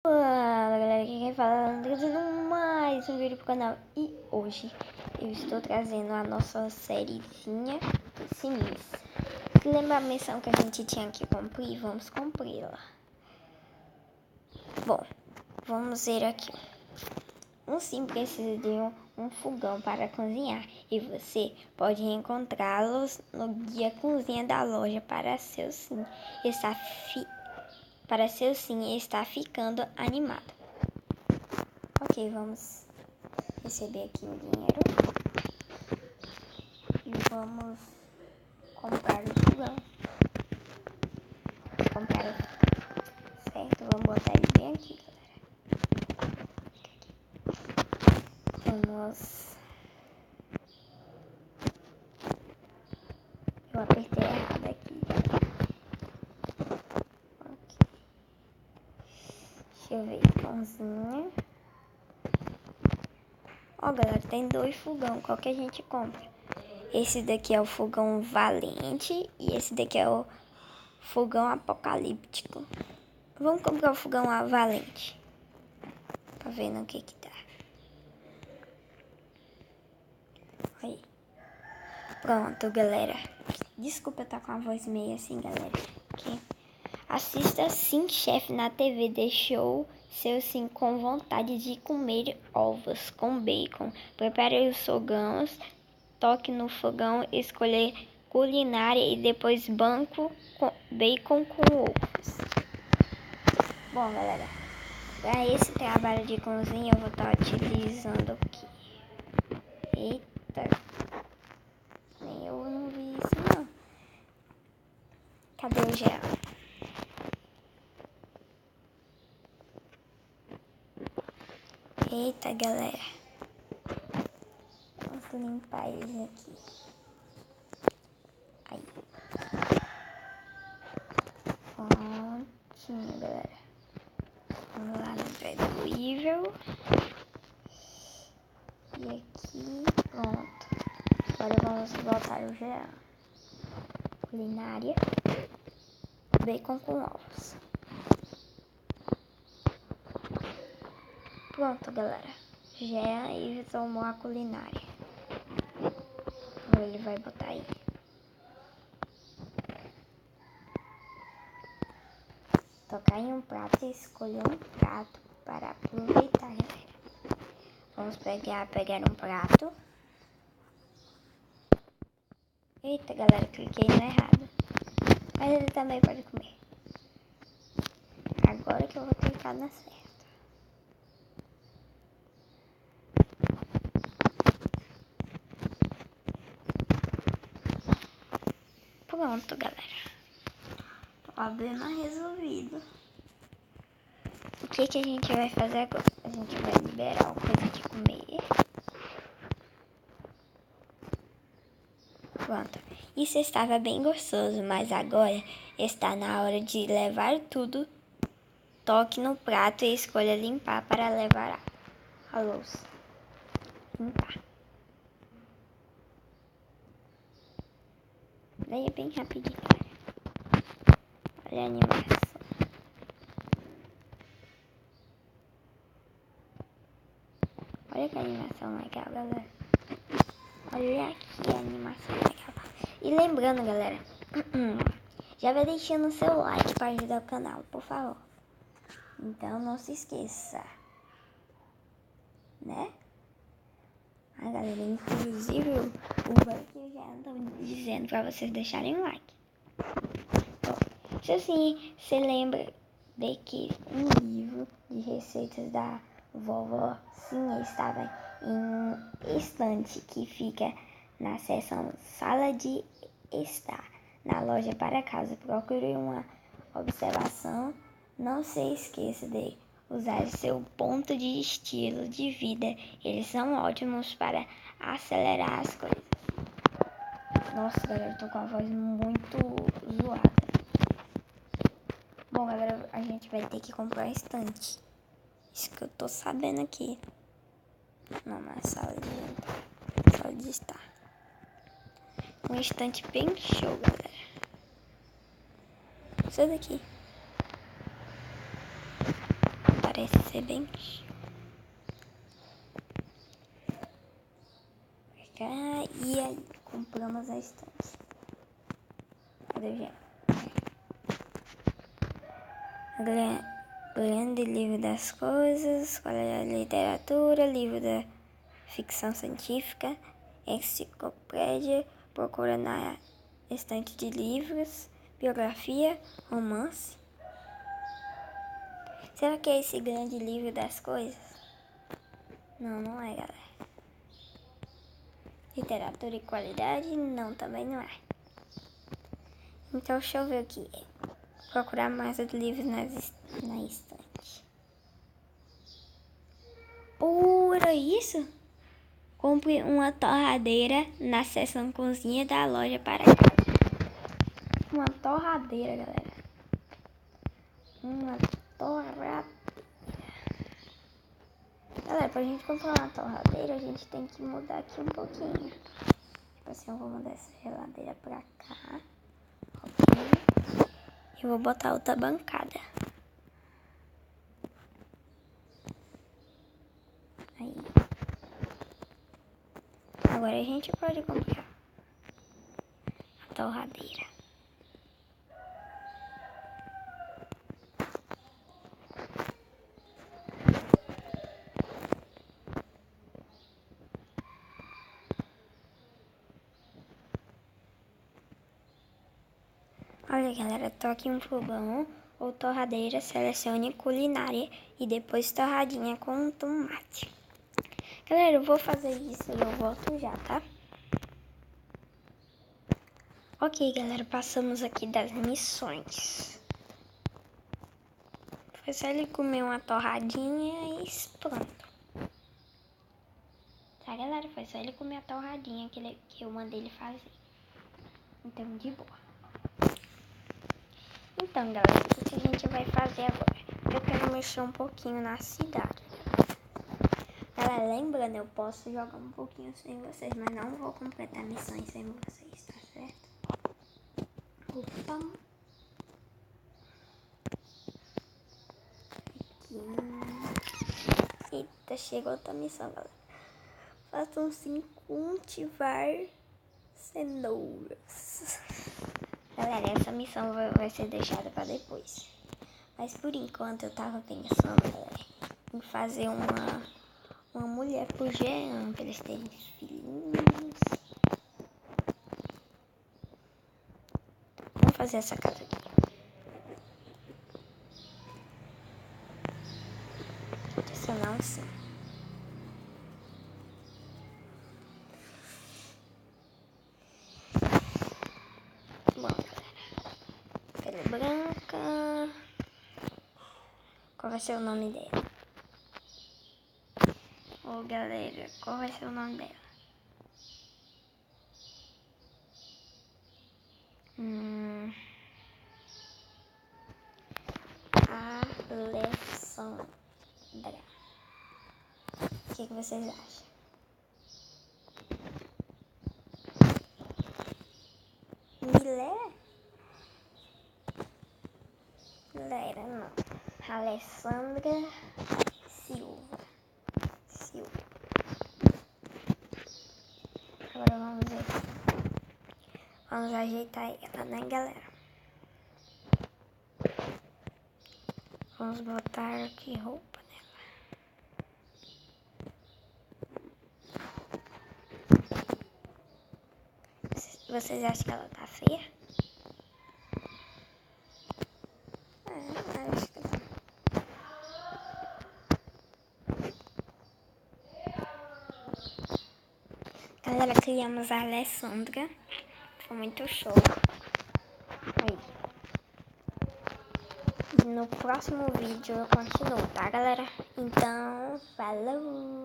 Fala galera, aqui quem fala é o André, trazendo mais um vídeo pro canal. E hoje eu estou trazendo a nossa sériezinha de Sims. Lembra a missão que a gente tinha que cumprir? Vamos cumpri-la. Bom, vamos ver aqui. Um sim precisa de um fogão para cozinhar, e você pode encontrá-los no guia cozinha da loja. Para seu sim está ficando animado. Ok, vamos receber aqui o dinheiro e vamos comprar o fogão. Certo, vamos botar ele bem aqui, galera. Eu apertei errado aqui. Ok. Deixa eu ver, pãozinha. Ó, galera, tem 2 fogão. Qual que a gente compra? Esse daqui é o fogão valente e esse daqui é o fogão apocalíptico. Vamos comprar o fogão valente pra ver no que dá. Aí. Pronto, galera. Desculpa eu estar com a voz meio assim, galera. Okay. Assista Sim Chef na TV. Deixou seu sim com vontade de comer ovos com bacon. Prepare os fogões. Toque no fogão, escolher culinária e depois banco com bacon com ovos. Bom, galera, para esse trabalho de cozinha eu vou estar utilizando aqui. Eita, nem eu não vi isso não. Cadê o gel? Eita, galera, vamos limpar eles aqui. Aí. Prontinho, galera. Vamos lá no Pedrível. E aqui, pronto. Agora vamos botar o gel. Culinária. Bacon com ovos. Pronto, galera. Já ele tomou a culinária. Agora ele vai botar aí. Tocar em um prato e escolher um prato para aproveitar, galera. Vamos pegar um prato. Eita, galera, cliquei no errado. Mas ele também pode comer. Agora que eu vou clicar na certa. Pronto, galera. Problema resolvido. O que a gente vai fazer agora? A gente vai liberar uma coisa de comer. Pronto. Isso estava bem gostoso, mas agora está na hora de levar tudo. Toque no prato e escolha limpar para levar a louça. Limpar. Daí é bem rapidinho. Olha a animação. Olha que animação legal, galera. Olha aqui a animação legal. E lembrando, galera, já vai deixando o seu like para ajudar o canal, por favor. Então não se esqueça, né? Ah, galera, inclusive o like já estão dizendo para vocês deixarem um like. Bom, se assim, você lembra de que um livro de receitas da vovó sim estava em estante que fica na seção sala de estar na loja para casa. Procure uma observação. Não se esqueça de usar seu ponto de estilo de vida. Eles são ótimos para acelerar as coisas. Nossa, galera, eu tô com a voz muito zoada. Bom, galera, a gente vai ter que comprar estante. Isso que eu tô sabendo aqui. Não, na sala de estar. Um estante bem show, galera. Isso daqui. Tá parece ser bem. E aí, compramos a estante. Cadê o gênero? Grande livro das coisas, qualidade de literatura, livro da ficção científica, enciclopédia, procura na estante de livros, biografia, romance. Será que é esse grande livro das coisas? Não, não é, galera. Literatura e qualidade? Não, também não é. Então, deixa eu ver aqui. Procurar mais os livros na estante. Era isso? Compre uma torradeira na seção cozinha da loja para casa. Uma torradeira, galera. Uma torradeira. Galera, pra gente comprar uma torradeira, a gente tem que mudar aqui um pouquinho. Tipo assim, eu vou mudar essa geladeira pra cá. Ok. E vou botar outra bancada. Aí. Agora a gente pode comprar a torradeira. Olha, galera, toque um fogão ou torradeira, selecione culinária e depois torradinha com tomate. Galera, eu vou fazer isso e eu volto já, tá? Ok, galera, passamos aqui das missões. Foi só ele comer uma torradinha e pronto. Tá, galera? Foi só ele comer a torradinha que eu mandei ele fazer. Então, de boa. Então, galera, o que a gente vai fazer agora? Eu quero mexer um pouquinho na cidade. Galera, lembrando, eu posso jogar um pouquinho sem vocês, mas não vou completar missões sem vocês, tá certo? Opa. Aqui. Eita, chegou outra missão, galera. Façam-se cultivar cenouras. Galera, essa missão vai ser deixada para depois. Mas por enquanto eu tava pensando, galera, em fazer uma mulher pro Jean, pra eles terem filhinhos. Vamos fazer essa casa aqui. Adicionar sim. Bom, galera. Pele branca. Qual vai ser o nome dela? Ô, galera, qual vai ser o nome dela? Alessandra. O que vocês acham? Milé? Milera, não. Alessandra Silva. Agora vamos ver. Vamos ajeitar ela, né, galera? Vamos botar aqui roupa nela. Vocês acham que ela tá feia? Acho que tá. Galera, criamos a Alessandra. Foi muito show. Aí. No próximo vídeo eu continuo, tá, galera? Então, falou!